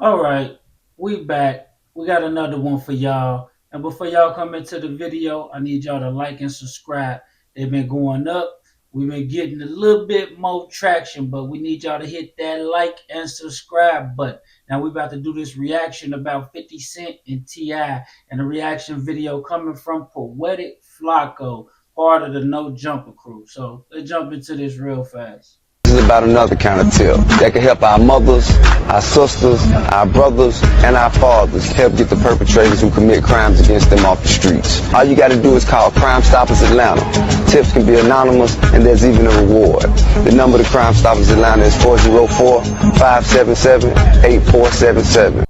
All right, we back. We got another one for y'all. And before y'all come into the video, I need y'all to like and subscribe. They've been going up. We've been getting a little bit more traction, but we need y'all to hit that like and subscribe button. Now we about to do this reaction about 50 Cent and T.I. and a reaction video coming from Poetic Flacco, part of the No Jumper crew. So let's jump into this real fast. This is about another kind of tip that can help our mothers, our sisters, our brothers, and our fathers help get the perpetrators who commit crimes against them off the streets. All you got to do is call Crime Stoppers Atlanta. Tips can be anonymous, and there's even a reward. The number to Crime Stoppers Atlanta is 404-577-8477.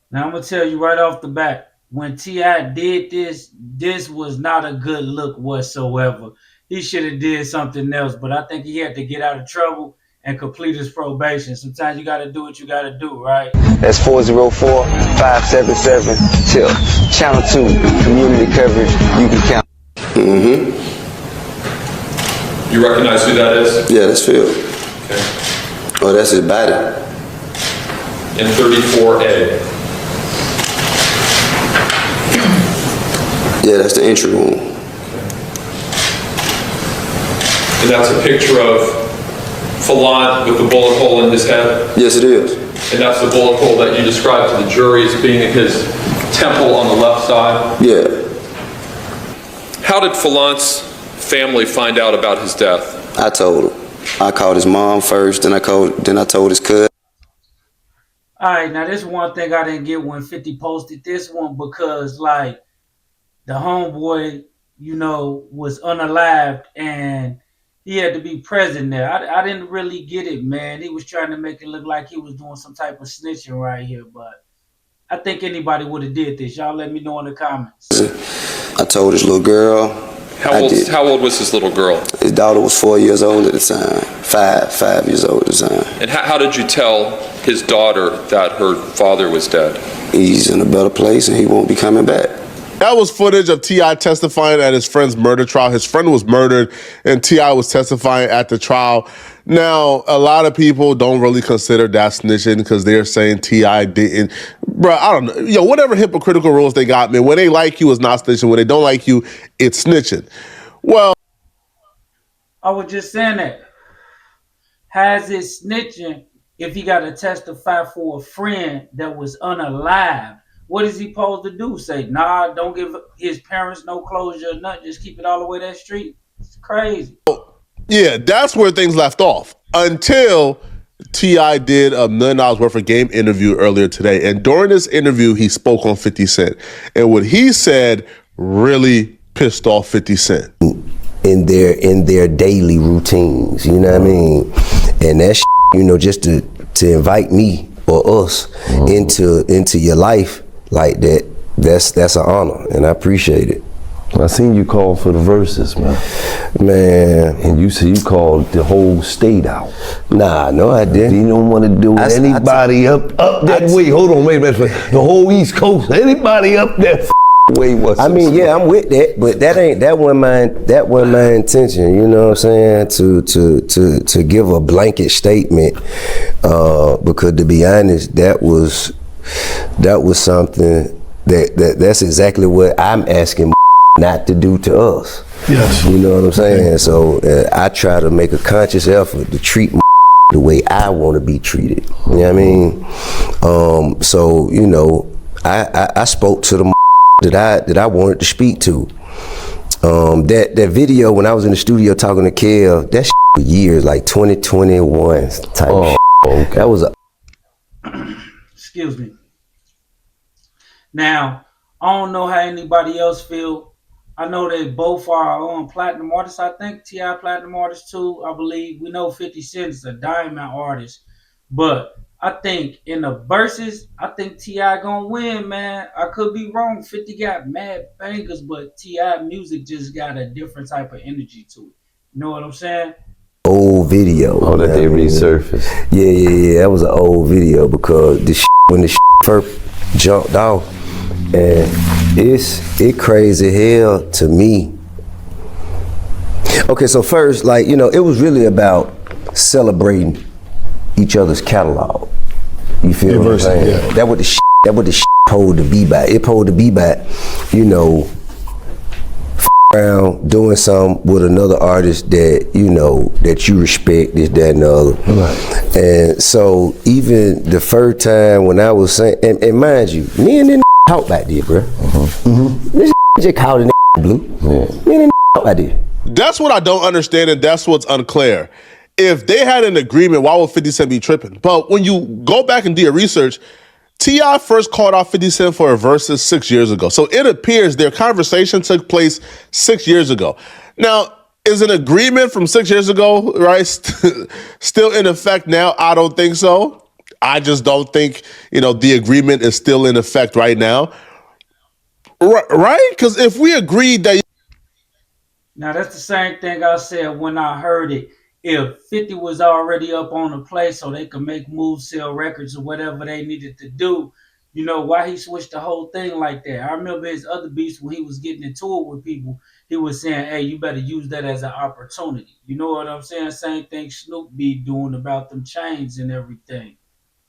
Now I'm gonna tell you right off the bat, when T.I. did this, this was not a good look whatsoever. He should have did something else, but I think he had to get out of trouble and complete his probation. Sometimes you got to do what you got to do, right? That's 404-577-TIP. Channel 2, community coverage, you can count. You recognize who that is? Yeah, that's Phil. Okay. Oh, that's his body. In 34A. Yeah, that's the entry room. And that's a picture of Falant with the bullet hole in his head? Yes, it is. And that's the bullet hole that you described to the jury as being in his temple on the left side? Yeah. How did Falant's family find out about his death? I told him. I called his mom first, then I told his cousin. All right, now this one thing I didn't get when 50 posted this one because, like, the homeboy, you know, was unalived and he had to be present there. I didn't really get it, man. He was trying to make it look like he was doing some type of snitching right here, but I think anybody would have did this. Y'all let me know in the comments. I told his little girl. How old was his little girl? His daughter was 4 years old at the time. Five years old at the time. And how did you tell his daughter that her father was dead? He's in a better place and he won't be coming back. That was footage of T.I. testifying at his friend's murder trial. His friend was murdered, and T.I. was testifying at the trial. Now, a lot of people don't really consider that snitching because they're saying T.I. didn't. Bro, I don't know. Yo, whatever hypocritical rules they got, man, when they like you, it's not snitching. When they don't like you, it's snitching. Well, I was just saying that. How's it snitching if he got to testify for a friend that was unalive? What is he supposed to do? Say, nah, don't give his parents no closure or nothing. Just keep it all the way that street? It's crazy. yeah, that's where things left off until T.I. did $1 million worth of game interview earlier today. And during this interview, he spoke on 50 Cent. And what he said really pissed off 50 Cent. In their daily routines, you know what I mean? And that you know, just to invite me or us into your life like that, that's an honor, and I appreciate it. I seen you call for the verses, man. And you said you called the whole state out. Nah, no, I didn't. You don't want to do anybody up that way. Hold on, wait a minute. The whole East Coast, anybody up that way was. I mean, yeah, I'm with that, but that wasn't my intention. You know what I'm saying? To give a blanket statement, because to be honest, that was something that's exactly what I'm asking not to do to us. Yes. You know what I'm saying? So I try to make a conscious effort to treat the way I want to be treated. You know what I mean? So you know, I spoke to the that I wanted to speak to. That video when I was in the studio talking to Kev, that for years, like 2021 type shit. Okay. That was a Excuse me. Now, I don't know how anybody else feel. I know they both are platinum artists. I think T.I. platinum artist too, I believe. We know 50 Cent is a diamond artist. But I think in the verses, I think T.I. gonna win, man. I could be wrong. 50 got mad bangers, but T.I. music just got a different type of energy to it. You know what I'm saying? old video. Oh, that they resurfaced. Yeah. That was an old video because when the first jumped off, and it crazy hell to me. Okay, so first, like, you know, it was really about celebrating each other's catalog. You feel what I'm saying? Yeah. That what the shit supposed to be about. It supposed to be about, you know, around doing something with another artist that you know that you respect, this, that, and the other. Right. And so even the first time when I was saying, and mind you, me and then talk back there, bro. This just called it blue. Me and then talk back there. That's what I don't understand, and that's what's unclear. If they had an agreement, why would 50 Cent be tripping? But when you go back and do your research, T.I. first called out 50 Cent for a versus 6 years ago. So it appears their conversation took place 6 years ago. Now, is an agreement from 6 years ago, right, still in effect now? I don't think so. I just don't think, you know, the agreement is still in effect right now. Right? Because if we agreed that... Now, that's the same thing I said when I heard it. If 50 was already up on the play so they could make moves, sell records, or whatever they needed to do, you know, why he switched the whole thing like that? I remember his other beats when he was getting into it with people, he was saying, hey, you better use that as an opportunity. You know what I'm saying? Same thing Snoop be doing about them chains and everything.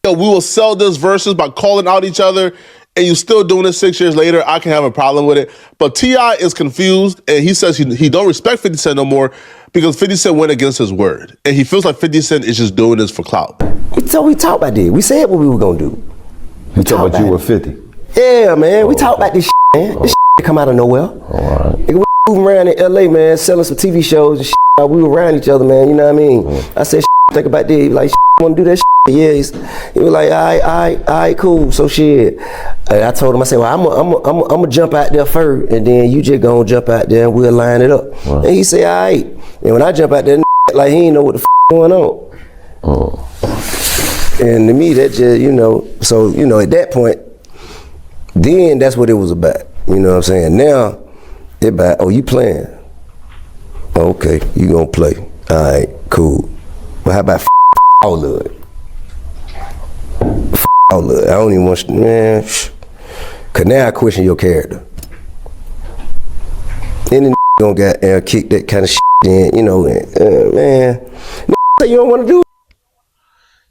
We will sell this versus by calling out each other, and you still doing it 6 years later, I can have a problem with it. But T.I. is confused, and he says he don't respect 50 Cent no more because 50 Cent went against his word. And he feels like 50 Cent is just doing this for clout. So we talked about this. We said what we were gonna do. You talking about you were 50? Yeah, man. We talked about this shit, man. This shit come out of nowhere. All right. Nigga, we moving around in LA, man, selling some TV shows and shit. We were around each other, man. You know what I mean? I said, think about this. He was like, want to do that shit? Yeah. He was like, all right, cool. So shit. And I told him, I said, well, I'm gonna jump out there first, and then you just gonna jump out there and we'll line it up. Right. And he said, all right. And when I jump out there, like he ain't know what the going on. And to me, that just, you know, so, you know, at that point, then that's what it was about. You know what I'm saying? Now, it about, oh, you playing? Okay, you gonna play. All right, cool. But how about all of it? All of it. I don't even want, man, cause now I question your character. Any gonna get kick that kind of shit in, you know, man, you don't want to do it.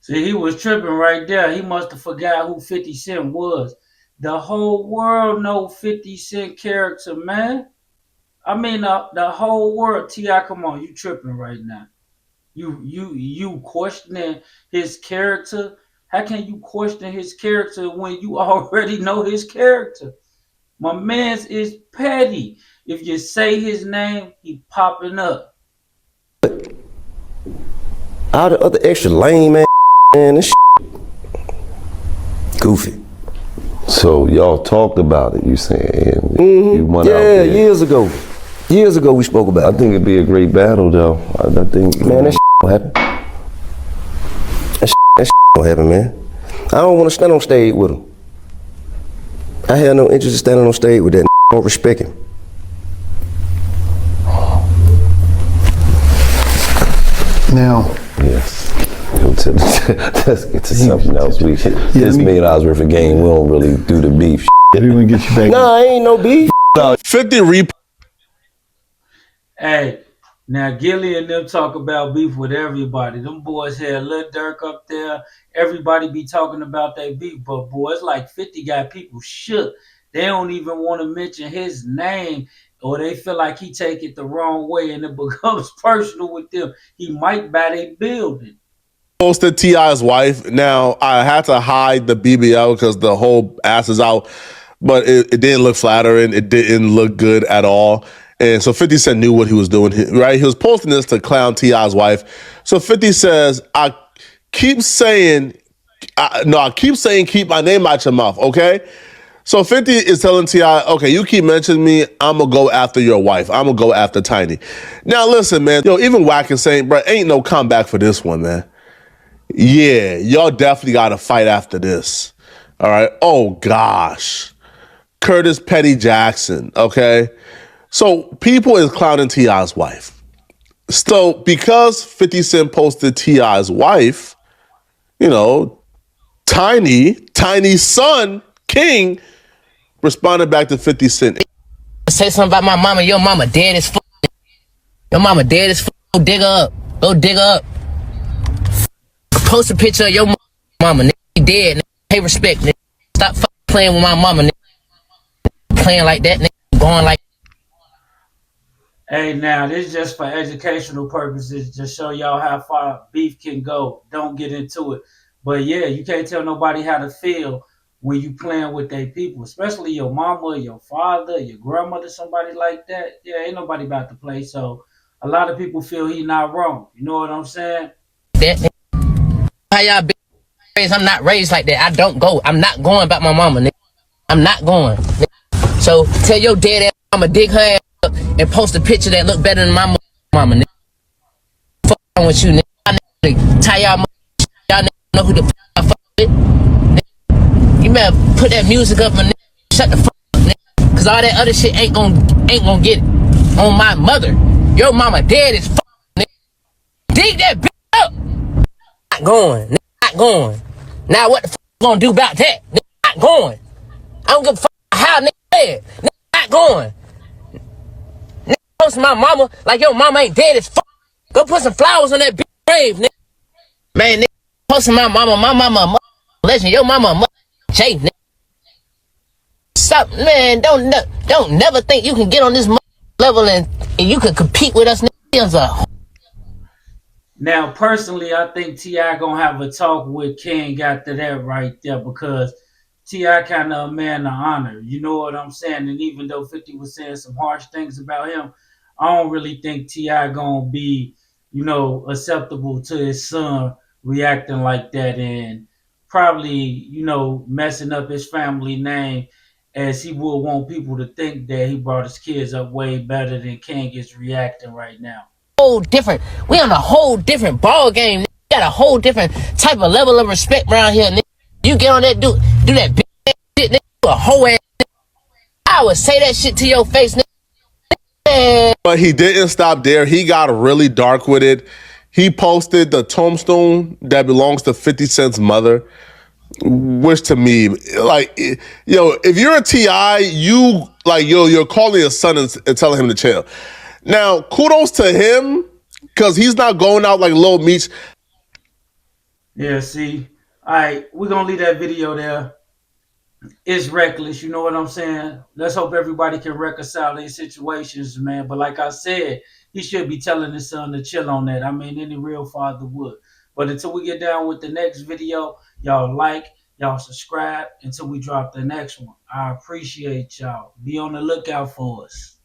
See, he was tripping right there. He must have forgot who 50 Cent was. The whole world know 50 Cent character, man. I mean, the whole world. T.I., come on, you tripping right now. You questioning his character. How can you question his character when you already know his character? My man's is petty. If you say his name, he popping up. All the other extra lame, man, this shit goofy. So y'all talked about it, you saying? You went out Yeah, there. years ago. Years ago we spoke about it. I think it'd be a great battle, though. I think, man, that shit don't happen. That shit don't happen, man. I don't want to stand on stage with him. I have no interest in standing on stage with that. I don't respect him. Now, yes. Let's get to something else. This $1 million worth of game, we don't really do the beef. We want to get you back. Nah, ain't no beef. 50 Hey, now Gilly and them talk about beef with everybody. Them boys had Lil Durk up there. Everybody be talking about their beef, but boy, it's like 50 got people shook. They don't even want to mention his name, or they feel like he take it the wrong way and it becomes personal with them. He might buy their building. Posted T.I.'s wife. Now, I had to hide the BBL because the whole ass is out, but it didn't look flattering. It didn't look good at all. And so 50 Cent knew what he was doing, right? He was posting this to clown T.I.'s wife. So 50 says, I keep saying, keep my name out your mouth, okay? So 50 is telling T.I., okay, you keep mentioning me, I'm going to go after your wife. I'm going to go after Tiny. Now, listen, man, even Wack is saying, bro, ain't no comeback for this one, man. Yeah, y'all definitely got to fight after this. All right? Oh, gosh. Curtis Petty Jackson, okay? So people is clowning T.I.'s wife. So because 50 Cent posted T.I.'s wife, you know, Tiny's son, King, responded back to 50 Cent. Say something about my mama. Your mama dead as fuck. Your mama dead as fuck. Go dig her up. Go dig her up. Post a picture of your mama, nigga. dead, nigga. Pay respect, nigga. Stop playing with my mama, nigga. Playing like that, nigga. Going like. Hey, now this is just for educational purposes, just show y'all how far beef can go. Don't get into it. But yeah, you can't tell nobody how to feel when you playing with their people, especially your mama, your father, your grandmother, somebody like that. Yeah, ain't nobody about to play. So a lot of people feel he not wrong. You know what I'm saying? That, nigga. How y'all been raised? I'm not raised like that. I don't go. I'm not going about my mama, nigga. I'm not going. Nigga. So tell your dead ass mama dig her ass up and post a picture that look better than my mama, nigga. Fuck on with you, nigga. Nigga. Tie y'all nigga know who the fuck I fuck with. Nigga. You better put that music up and nigga, shut the fuck up, nigga. Cause all that other shit ain't gonna get it. On my mother. Your mama dead as fuck, nigga. Dig that bitch up. Not going, nigga. Not going. Now what the fuck you gonna do about that? Nigga, not going. I don't give a fuck how nigga dead. Nigga, not going. Nigga, post my mama like your mama ain't dead as fuck. Go put some flowers on that bitch grave, nigga. Man, nigga, posting my mama, legend. Your mama, Jay, nigga. Stop, man. Don't never think you can get on this level and you can compete with us, nigga. Now, personally, I think T.I. gonna have a talk with King after that right there because T.I. kind of a man of honor. You know what I'm saying? And even though 50 was saying some harsh things about him, I don't really think T.I. gonna be, acceptable to his son reacting like that and probably, messing up his family name as he would want people to think that he brought his kids up way better than King is reacting right now. Whole different. We on a whole different ball game. Nigga. Got a whole different type of level of respect around here. Nigga. You get on that do that big shit, nigga. A whole ass. I would say that shit to your face, nigga. But he didn't stop there. He got really dark with it. He posted the tombstone that belongs to 50 Cent's mother, which to me, like, if you're a T.I., you're calling your son and telling him to chill. Now, kudos to him, because he's not going out like Lil Meech. Yeah, see. All right, we're going to leave that video there. It's reckless, you know what I'm saying? Let's hope everybody can reconcile these situations, man. But like I said, he should be telling his son to chill on that. I mean, any real father would. But until we get down with the next video, y'all subscribe until we drop the next one. I appreciate y'all. Be on the lookout for us.